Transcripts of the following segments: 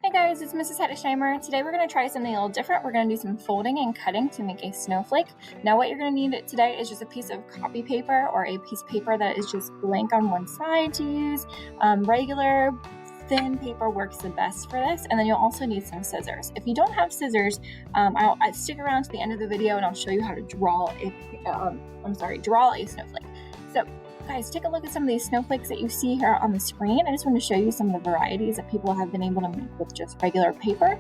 Hey guys, it's Mrs. Hettesheimer. Today we're going to try something a little different. We're going to do some folding and cutting to make a snowflake. Now what you're going to need today is just a piece of copy paper or a piece of paper that is just blank on one side to use. Regular thin paper works the best for this, and then you'll also need some scissors. If you don't have scissors, I'll stick around to the end of the video and I'll show you how to draw a snowflake. So guys, take a look at some of these snowflakes that you see here on the screen. I just want to show you some of the varieties that people have been able to make with just regular paper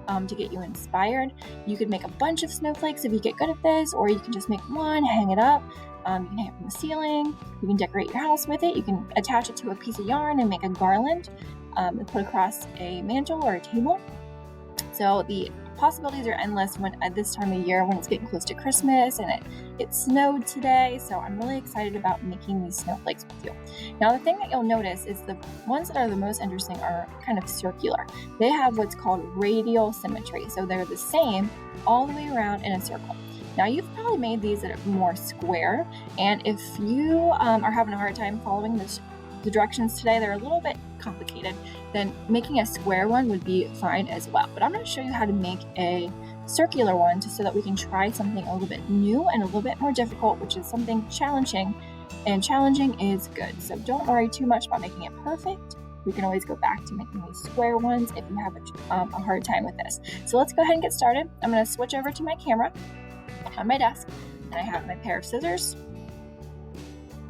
to get you inspired. You could make a bunch of snowflakes if you get good at this, or you can just make one, hang it up. You can hang it from the ceiling. You can decorate your house with it. You can attach it to a piece of yarn and make a garland and put across a mantle or a table. So the possibilities are endless when at this time of year when it's getting close to Christmas and it snowed today. So I'm really excited about making these snowflakes with you. Now the thing that you'll notice is the ones that are the most interesting are kind of circular. They have what's called radial symmetry. So they're the same all the way around in a circle. Now you've probably made these that are more square, and if you are having a hard time following the directions today, they're a little bit complicated, then making a square one would be fine as well. But I'm going to show you how to make a circular one just so that we can try something a little bit new and a little bit more difficult, which is something challenging, and challenging is good. So don't worry too much about making it perfect. We can always go back to making these square ones if you have a hard time with this. So let's go ahead and get started. I'm going to switch over to my camera on my desk, and I have my pair of scissors.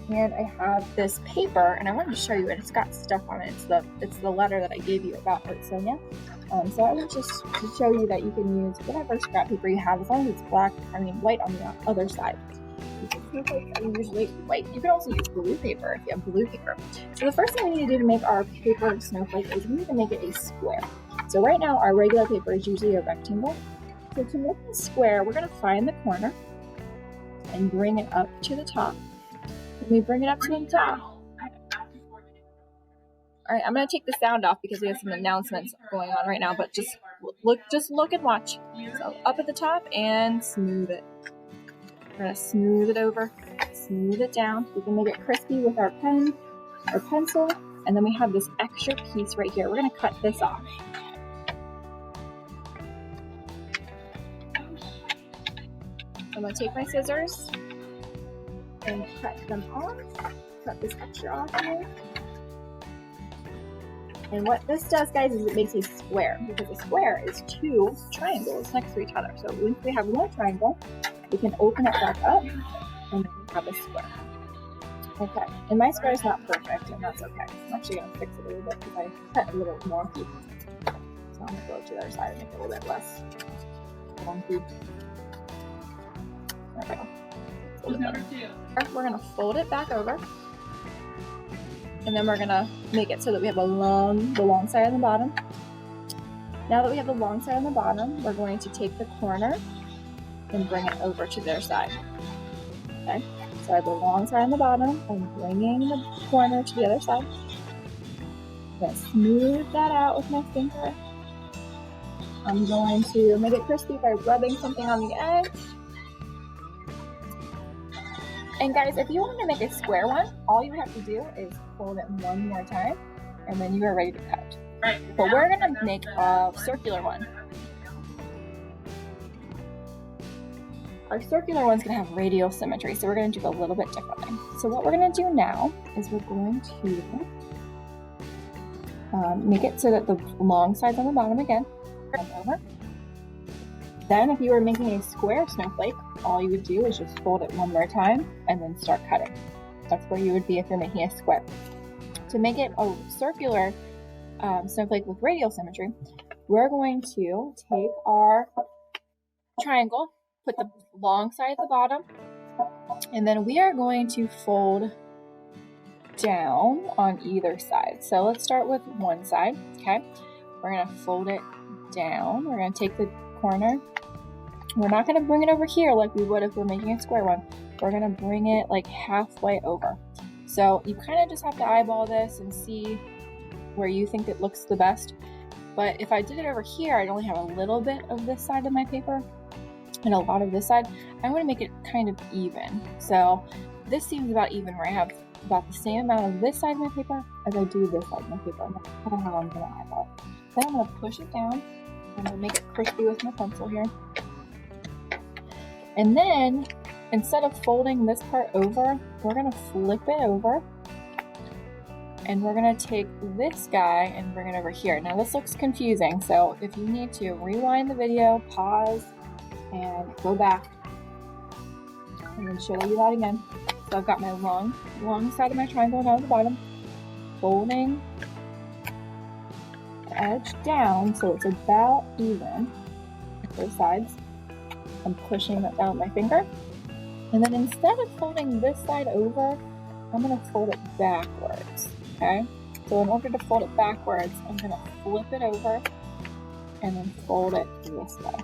And I have this paper, and I wanted to show you it. It's got stuff on it. It's the letter that I gave you about Art Sonia. So I want just to show you that you can use whatever scrap paper you have, as long as it's white on the other side. Snowflakes are usually white. You can also use blue paper if you have blue paper. So the first thing we need to do to make our paper snowflake is we need to make it a square. So right now our regular paper is usually a rectangle. So to make a square, we're going to find the corner and bring it up to the top. When we bring it up to the top. Alright, I'm going to take the sound off because we have some announcements going on right now, but just look and watch. So up at the top and smooth it. We're going to smooth it over, smooth it down. We can make it crispy with our pen or pencil, and then we have this extra piece right here. We're going to cut this off. I'm going to take my scissors and cut them off. Cut this extra off here. And what this does, guys, is it makes a square, because a square is two triangles next to each other. So once we have one triangle, we can open it back up, and then we have a square. Okay, and my square is not perfect, and that's okay. I'm actually going to fix it a little bit because I cut a little wonky. So I'm going to go to the other side and make it a little bit less wonky. There we go. We're going to fold it back over, and then we're going to make it so that we have the long side on the bottom. Now that we have the long side on the bottom, we're going to take the corner and bring it over to their side. Okay, so I have the long side on the bottom. I'm bringing the corner to the other side. I'm going to smooth that out with my finger. I'm going to make it crispy by rubbing something on the edge. And guys, if you want to make a square one, all you have to do is fold it one more time, and then you are ready to cut. But we're going to make a circular one. Our circular one's going to have radial symmetry, so we're going to do it a little bit differently. So what we're going to do now is we're going to make it so that the long side's on the bottom again. Over. Then if you were making a square snowflake, all you would do is just fold it one more time and then start cutting. That's where you would be if you're making a square. To make it a circular snowflake with radial symmetry, we're going to take our triangle, put the long side at the bottom, and then we are going to fold down on either side. So let's start with one side, okay? We're going to fold it down. We're going to take the corner. We're not going to bring it over here like we would if we're making a square one. We're going to bring it like halfway over. So you kind of just have to eyeball this and see where you think it looks the best. But if I did it over here, I'd only have a little bit of this side of my paper and a lot of this side. I want to make it kind of even. So this seems about even, where I have about the same amount of this side of my paper as I do this side of my paper. That's kind of how I'm going to eyeball it. Then I'm going to push it down. I'm going to make it crispy with my pencil here. And then, instead of folding this part over, we're going to flip it over. And we're going to take this guy and bring it over here. Now this looks confusing, so if you need to, rewind the video, pause, and go back. And then show you that again. So I've got my long side of my triangle down at the bottom, folding the edge down so it's about even with both sides. I'm pushing that down with my finger. And then instead of folding this side over, I'm going to fold it backwards. Okay, so in order to fold it backwards, I'm going to flip it over and then fold it this way.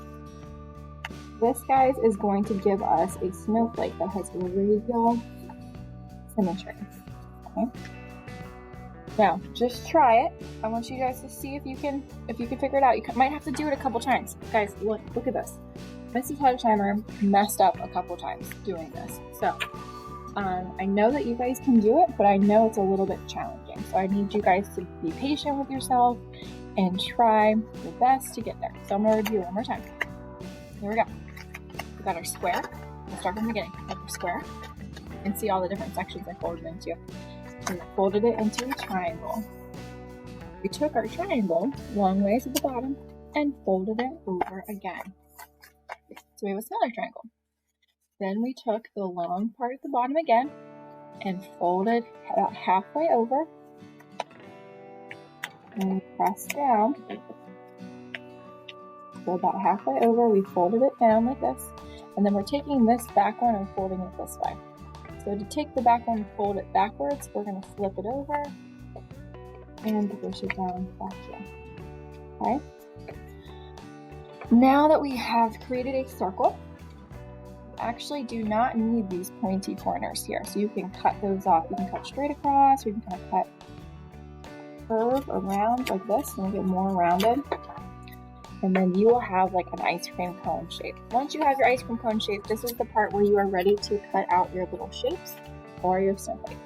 This, guys, is going to give us a snowflake that has radial symmetry. Okay. Now, just try it. I want you guys to see if you can figure it out. You might have to do it a couple times. Guys, look at this. Mrs. Head Timer messed up a couple times doing this. So, I know that you guys can do it, but I know it's a little bit challenging. So I need you guys to be patient with yourself and try your best to get there. So I'm going to review one more time. Here we go. We got our square. We'll start from the beginning. Like our square. And see all the different sections I folded into. We folded it into a triangle. We took our triangle long ways at the bottom and folded it over again. So we have a smaller triangle. Then we took the long part at the bottom again and folded about halfway over. And we pressed down. So about halfway over, we folded it down like this. And then we're taking this back one and folding it this way. So to take the back one and fold it backwards, we're going to flip it over and push it down back here. Okay? Now that we have created a circle, we actually do not need these pointy corners here. So you can cut those off. You can cut straight across, or you can kind of cut curve around like this and make it more rounded. And then you will have like an ice cream cone shape. Once you have your ice cream cone shape, this is the part where you are ready to cut out your little shapes or your snowflake.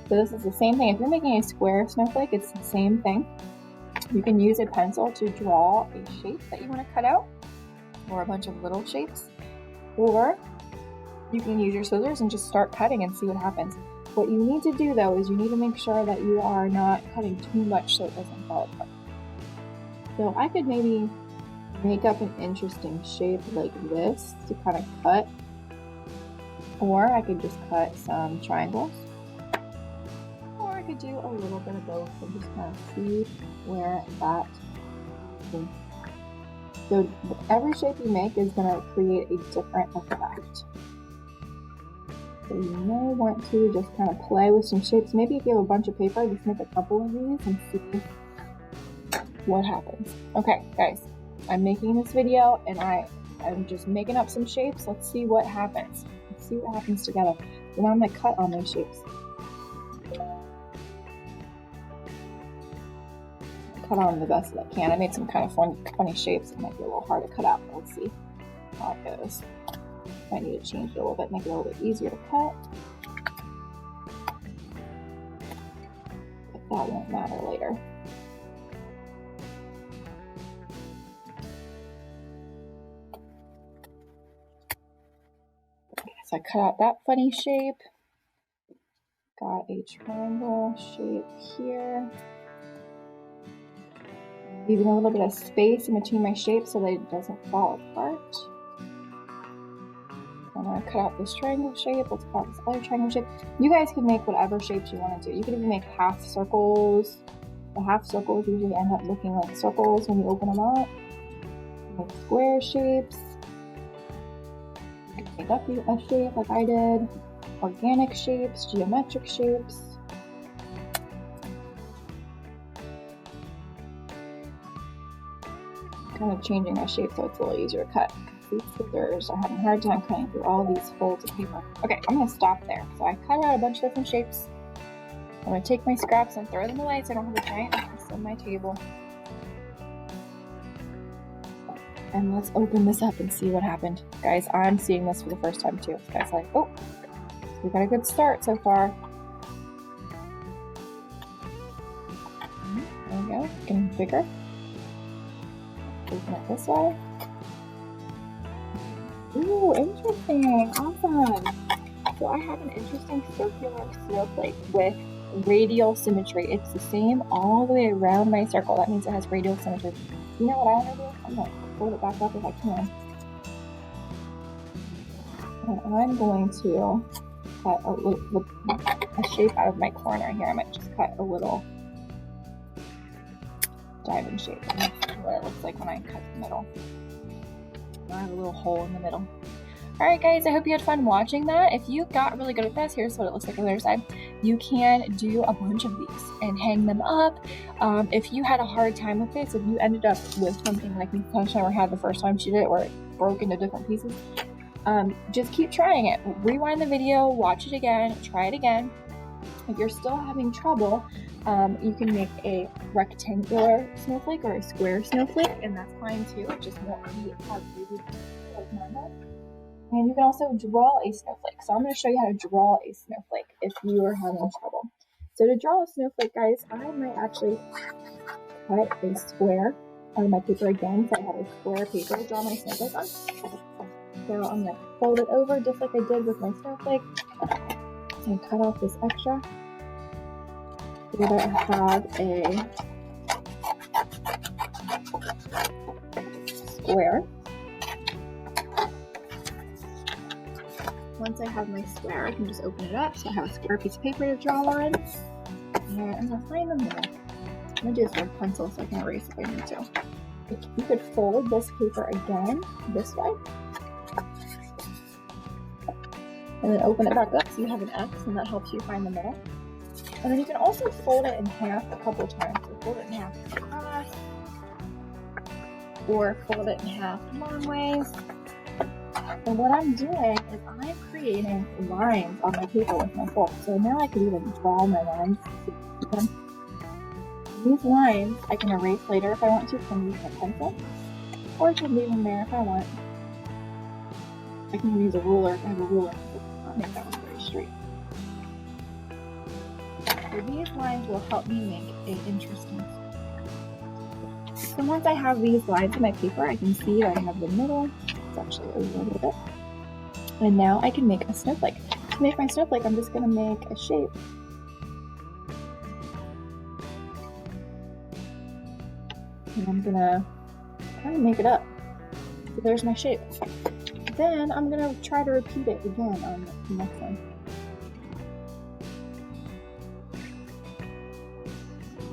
So this is the same thing. If you're making a square snowflake, it's the same thing. You can use a pencil to draw a shape that you want to cut out, or a bunch of little shapes, or you can use your scissors and just start cutting and see what happens. What you need to do though is you need to make sure that you are not cutting too much so it doesn't fall apart. So I could maybe make up an interesting shape like this to kind of cut, or I could just cut some triangles, or I could do a little bit of both and just kind of see where that is. So every shape you make is going to create a different effect. So you may want to just kind of play with some shapes. Maybe if you have a bunch of paper, just make a couple of these and see what happens. Okay, guys. I'm making this video and I'm just making up some shapes. Let's see what happens. Let's see what happens together. So now I'm going to cut on those shapes. Cut on the best that I can. I made some kind of funny shapes. It might be a little hard to cut out, but let's see how it goes. I need to change it a little bit, make it a little bit easier to cut. But that won't matter later. So I cut out that funny shape. Got a triangle shape here. Leaving a little bit of space in between my shapes so that it doesn't fall apart. I'm going to cut out this triangle shape. Let's cut out this other triangle shape. You guys can make whatever shapes you want to do. You can even make half circles. The half circles usually end up looking like circles when you open them up. Make square shapes. Make up a shape like I did. Organic shapes, geometric shapes. Kind of changing my shape so it's a little easier to cut. These scissors are having a hard time cutting through all these folds of paper. Okay, I'm going to stop there. So I cut out a bunch of different shapes. I'm going to take my scraps and throw them away so I don't have a giant mess on my table. And let's open this up and see what happened. Guys, I'm seeing this for the first time too. Guys, like, oh, we got a good start so far. There we go, getting bigger. open it this way. Ooh, interesting. Awesome. So I have an interesting circular snowflake with radial symmetry. It's the same all the way around my circle. That means it has radial symmetry. You know what I want to do? I'm going to fold it back up if I can. And I'm going to cut a shape out of my corner here. I might just cut a little diamond shape. That's what it looks like when I cut the middle. I have a little hole in the middle. Alright guys, I hope you had fun watching that. If you got really good at this, here's what it looks like on the other side. You can do a bunch of these and hang them up. If you had a hard time with this, if you ended up with something like Miss Sunshine had the first time she did it, where it broke into different pieces, just keep trying it. Rewind the video, watch it again, try it again. If you're still having trouble, you can make a rectangular snowflake or a square snowflake, and that's fine too. It just won't be as easy like normal. And you can also draw a snowflake. So I'm going to show you how to draw a snowflake if you are having trouble. So to draw a snowflake, guys, I might actually cut a square on my paper again. So I have a square paper to draw my snowflake on. So I'm going to fold it over just like I did with my snowflake and cut off this extra so that I have a square. Once I have my square, I can just open it up. So I have a square piece of paper to draw on. And I'm going to find the middle. I'm going to do this with a pencil so I can erase if I need to. You could fold this paper again this way. And then open it back up so you have an X, and that helps you find the middle. And then you can also fold it in half a couple times. So fold it in half across, or fold it in half long ways. And what I'm doing is I'm creating lines on my paper with my fold. So now I could even draw my lines. These lines I can erase later if I want to from using a pencil, or I can leave them there if I want. I can use a ruler if I have a ruler. I'll make that one very straight. So these lines will help me make an interesting. So once I have these lines on my paper, I can see that I have the middle. It's actually over a little bit. And now I can make a snowflake. To make my snowflake, I'm just going to make a shape. And I'm going to kind of make it up. So there's my shape. Then I'm going to try to repeat it again on the next one.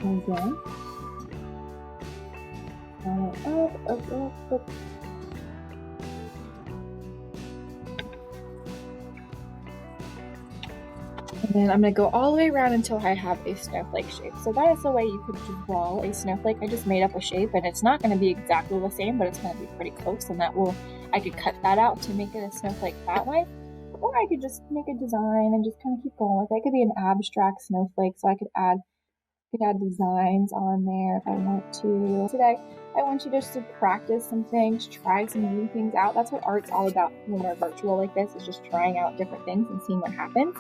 And then, up. And then I'm going to go all the way around until I have a snowflake shape. So that is the way you could draw a snowflake. I just made up a shape, and it's not going to be exactly the same, but it's going to be pretty close, and I could cut that out to make it a snowflake that way. Or I could just make a design and just kind of keep going with it. It could be an abstract snowflake, so I could add designs on there if I want to. Today, I want you just to practice some things, try some new things out. That's what art's all about when we're virtual like this, is just trying out different things and seeing what happens.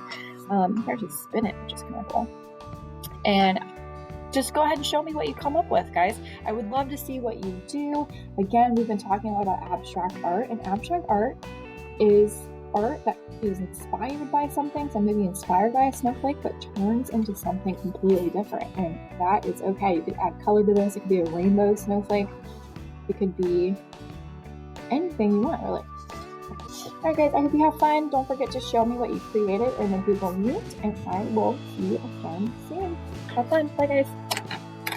You can actually spin it, which is kind of cool. And just go ahead and show me what you come up with, guys. I would love to see what you do. Again, we've been talking a lot about abstract art, and abstract art is art that is inspired by something, so maybe inspired by a snowflake, but turns into something completely different, and that is okay. You could add color to this. It could be a rainbow snowflake. It could be anything you want, really. Alright guys, I hope you have fun. Don't forget to show me what you created in the Google Meet, and I will see you again soon. Have fun. Bye guys.